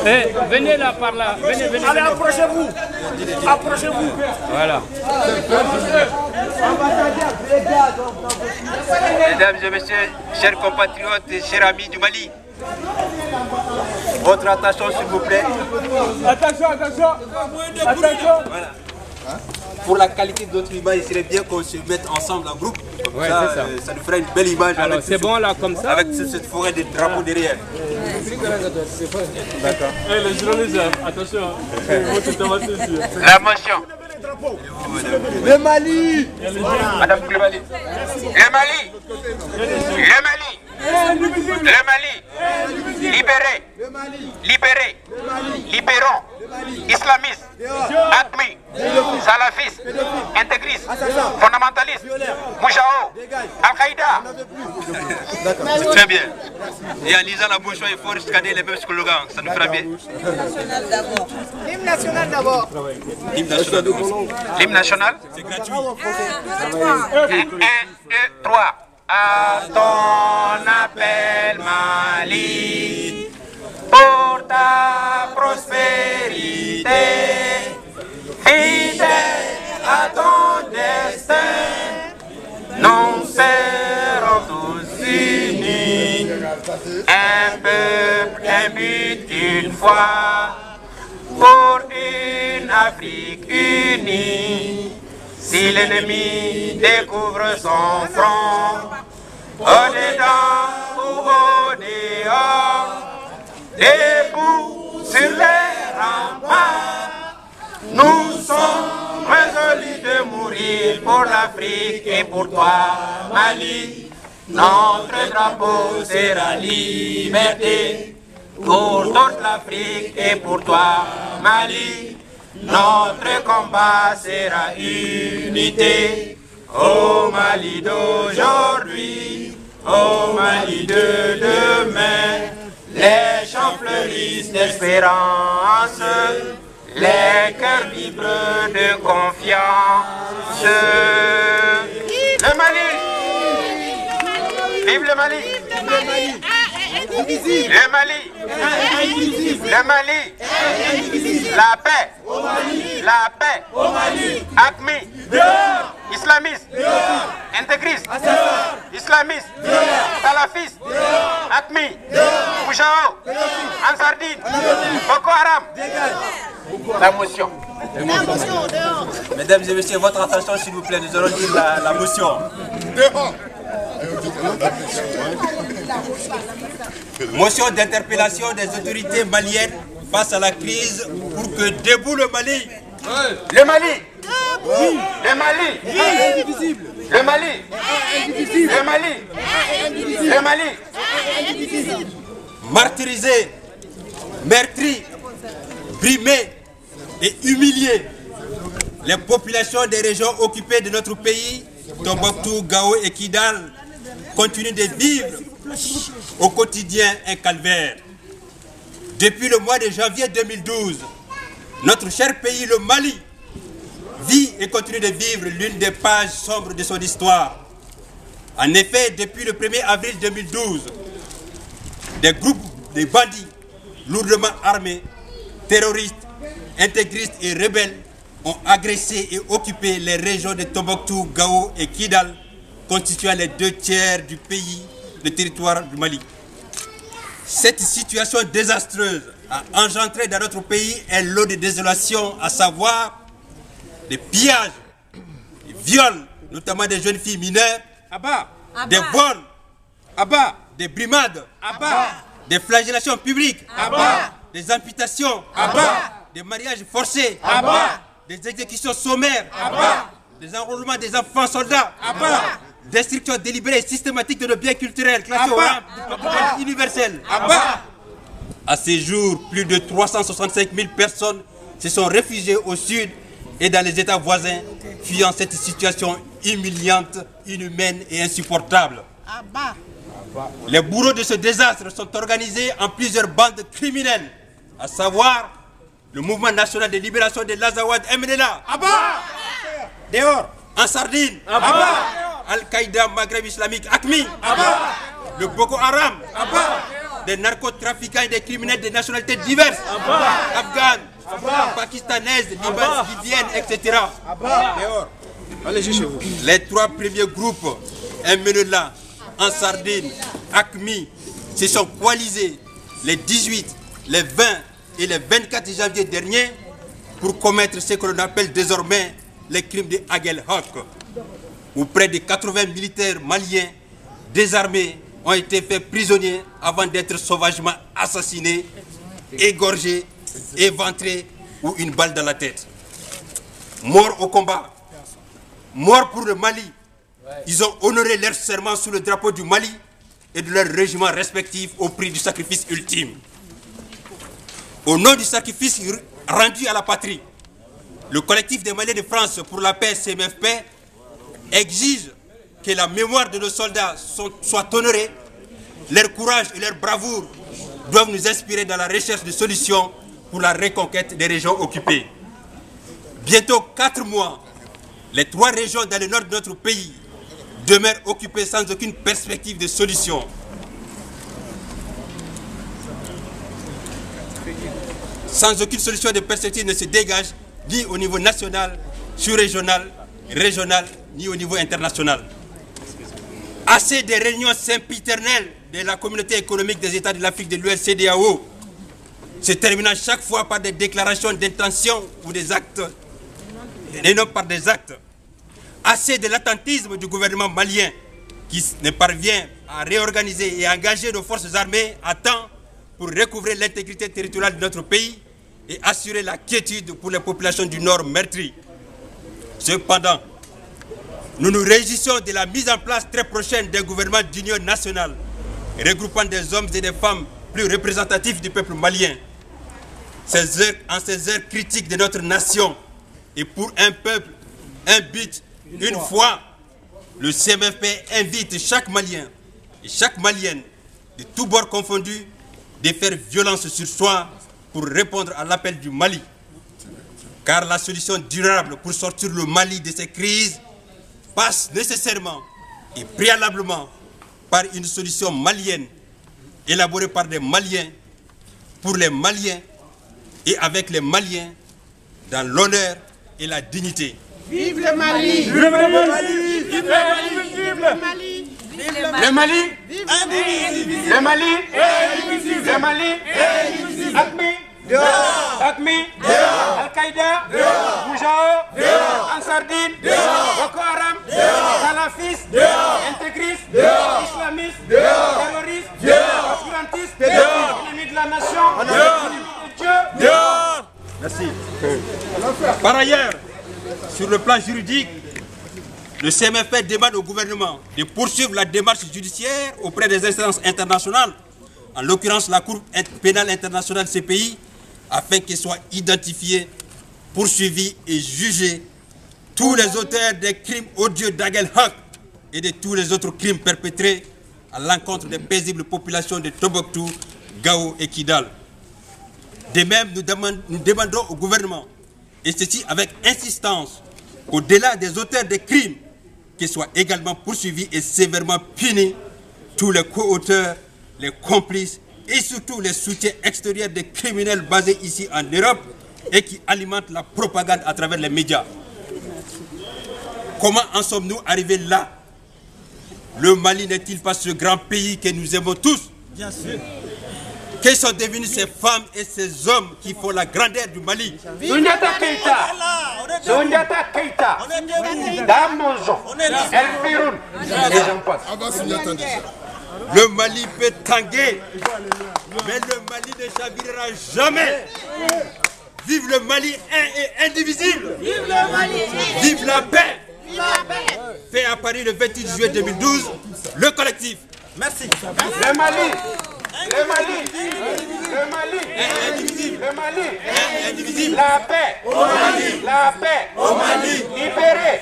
Eh, venez là, par là. Venez. Allez, approchez-vous. Approchez-vous. Voilà. Mesdames et messieurs, chers compatriotes et chers amis du Mali, votre attention s'il vous plaît. Attention. Voilà. Pour la qualité de notre image, il serait bien qu'on se mette ensemble en groupe. Ouais, ça, c'est ça. Ça nous fera une belle image. Alors, c'est bon là, comme ça? Avec cette forêt de drapeaux derrière. D'accord. Eh, les journalistes, attention. La motion. Le Mali. Madame Koulibaly. Le Mali. Le Mali. Le Mali. Libéré. Libérons. Islamistes. Admis. Salafistes. Intégristes. Fondamentalistes. Moujao. Al-Qaïda. Très bien. Et en lisant la bouche, il faut scanner les mêmes slogans. Ça nous fera bien. L'hymne national d'abord. L'hymne national. C'est gratuit. 1, 2, 3. À ton appel, Mali, pour ta prospérité, fidèle à ton destin, nous serons tous unis, un peuple, un but, une foi, pour une Afrique unie. Si l'ennemi découvre son front, au-dedans ou au-dehors, debout sur les remparts, nous sommes résolus de mourir pour l'Afrique et pour toi, Mali. Notre drapeau sera liberté pour toute l'Afrique et pour toi, Mali. Notre combat sera unité. Au Mali d'aujourd'hui, au Mali de demain, les champs fleurissent d'espérance, les cœurs vibrent de confiance. Le Mali, vive le Mali, le Mali, le Mali, la paix, Acmi, islamistes, intégristes, islamistes, salafistes, Acmi, Moujao, Ansardine, Boko Haram. La motion. Mesdames et messieurs, votre attention s'il vous plaît, nous allons dire la motion. Motion d'interpellation des autorités maliennes face à la crise pour que debout le Mali. Le Mali. Le Mali. Le Mali. Le Mali. Le Mali. Martyrisé, meurtri, brimé et humilié. Les populations des régions occupées de notre pays, Tombouctou, Gao et Kidal, continuent de vivre au quotidien un calvaire. Depuis le mois de janvier 2012, notre cher pays, le Mali, vit et continue de vivre l'une des pages sombres de son histoire. En effet, depuis le 1er avril 2012, des groupes de bandits lourdement armés, terroristes, intégristes et rebelles ont agressé et occupé les régions de Tombouctou, Gao et Kidal, constituant les 2/3 du pays, le territoire du Mali. Cette situation désastreuse a engendré dans notre pays un lot de désolation, à savoir des pillages, des viols, notamment des jeunes filles mineures, des vols, des brimades, des flagellations publiques, des amputations, des mariages forcés, des exécutions sommaires, des enrôlements des enfants soldats, destruction délibérée et systématique de nos biens culturels classés au rang du patrimoine universel. À ces jours, plus de 365 000 personnes se sont réfugiées au sud et dans les États voisins, fuyant cette situation humiliante, inhumaine et insupportable. Les bourreaux de ce désastre sont organisés en plusieurs bandes criminelles, à savoir le Mouvement national de libération de l'Azawad MNLA, dehors, en Sardine, Al-Qaïda Maghreb islamique, Acmi, le Boko Haram, des narcotrafiquants et des criminels de nationalités diverses, afghanes, pakistanaises, libyennes, etc. Les 3 premiers groupes, MNLA, Ansardine, ACMI, se sont coalisés les 18, les 20 et les 24 janvier dernier pour commettre ce que l'on appelle désormais les crimes de Aguelhok, où près de 80 militaires maliens désarmés ont été faits prisonniers avant d'être sauvagement assassinés, égorgés, éventrés ou une balle dans la tête. Morts au combat, morts pour le Mali, ils ont honoré leur serment sous le drapeau du Mali et de leurs régiments respectifs au prix du sacrifice ultime. Au nom du sacrifice rendu à la patrie, le collectif des Maliens de France pour la paix, CMFP, exige que la mémoire de nos soldats soit honorée. Leur courage et leur bravoure doivent nous inspirer dans la recherche de solutions pour la reconquête des régions occupées. Bientôt 4 mois, les 3 régions dans le nord de notre pays demeurent occupées sans aucune perspective de solution. Sans aucune solution de perspective ne se dégage ni au niveau national, sous-régional, régional, ni au niveau international. Assez des réunions sempiternelles de la communauté économique des États de l'Afrique de l'Ouest, CEDEAO, se terminant chaque fois par des déclarations d'intention ou des actes, et non par des actes. Assez de l'attentisme du gouvernement malien qui ne parvient à réorganiser et à engager nos forces armées à temps pour recouvrer l'intégrité territoriale de notre pays et assurer la quiétude pour les populations du Nord meurtries. Cependant, nous nous réjouissons de la mise en place très prochaine d'un gouvernement d'union nationale regroupant des hommes et des femmes plus représentatifs du peuple malien. En ces heures critiques de notre nation et pour un peuple, un but, une foi, le CMFP invite chaque Malien et chaque Malienne, de tous bords confondus, de faire violence sur soi pour répondre à l'appel du Mali. Car la solution durable pour sortir le Mali de ces crises passe nécessairement et préalablement par une solution malienne, élaborée par des Maliens, pour les Maliens et avec les Maliens, dans l'honneur et la dignité. Vive le Mali! Vive le Mali! Vive le Mali! Vive le Mali! Le Mali, le Mali, le Mali, ACMI, Al-Qaïda, Moujao, Ansardine, Boko Haram, salafistes, intégristes, islamistes, terroristes, obscurantistes, ennemis de la nation, ennemis de Dieu. Merci. Par ailleurs, sur le plan juridique, le CMFP demande au gouvernement de poursuivre la démarche judiciaire auprès des instances internationales, en l'occurrence la Cour pénale internationale CPI, afin qu'ils soient identifiés, poursuivis et jugés tous les auteurs des crimes odieux d'Aguelhok et de tous les autres crimes perpétrés à l'encontre des paisibles populations de Tombouctou, Gao et Kidal. De même, nous demandons au gouvernement, et ceci avec insistance, au-delà des auteurs des crimes, qu'ils soient également poursuivis et sévèrement punis tous les co-auteurs, les complices et surtout les soutiens extérieurs des criminels basés ici en Europe et qui alimentent la propagande à travers les médias. Comment en sommes-nous arrivés là? Le Mali n'est-il pas ce grand pays que nous aimons tous? Bien sûr. Quels sont devenus ces femmes et ces hommes qui font la grandeur du Mali? Soundiata Keita, Soundiata Keita, Damozo, El Firoun, et j'en passe. Le Mali peut tanguer, mais le Mali ne chavirera jamais. Vive le Mali un et indivisible. Vive le Mali! Vive la paix. Vive la paix! Fait à Paris le 28 juillet 2012, le collectif. Merci. Le Mali, le Mali, le Mali, Indivisible. le Mali, Indivisible. la paix, au Mali, la paix, au Mali, libéré.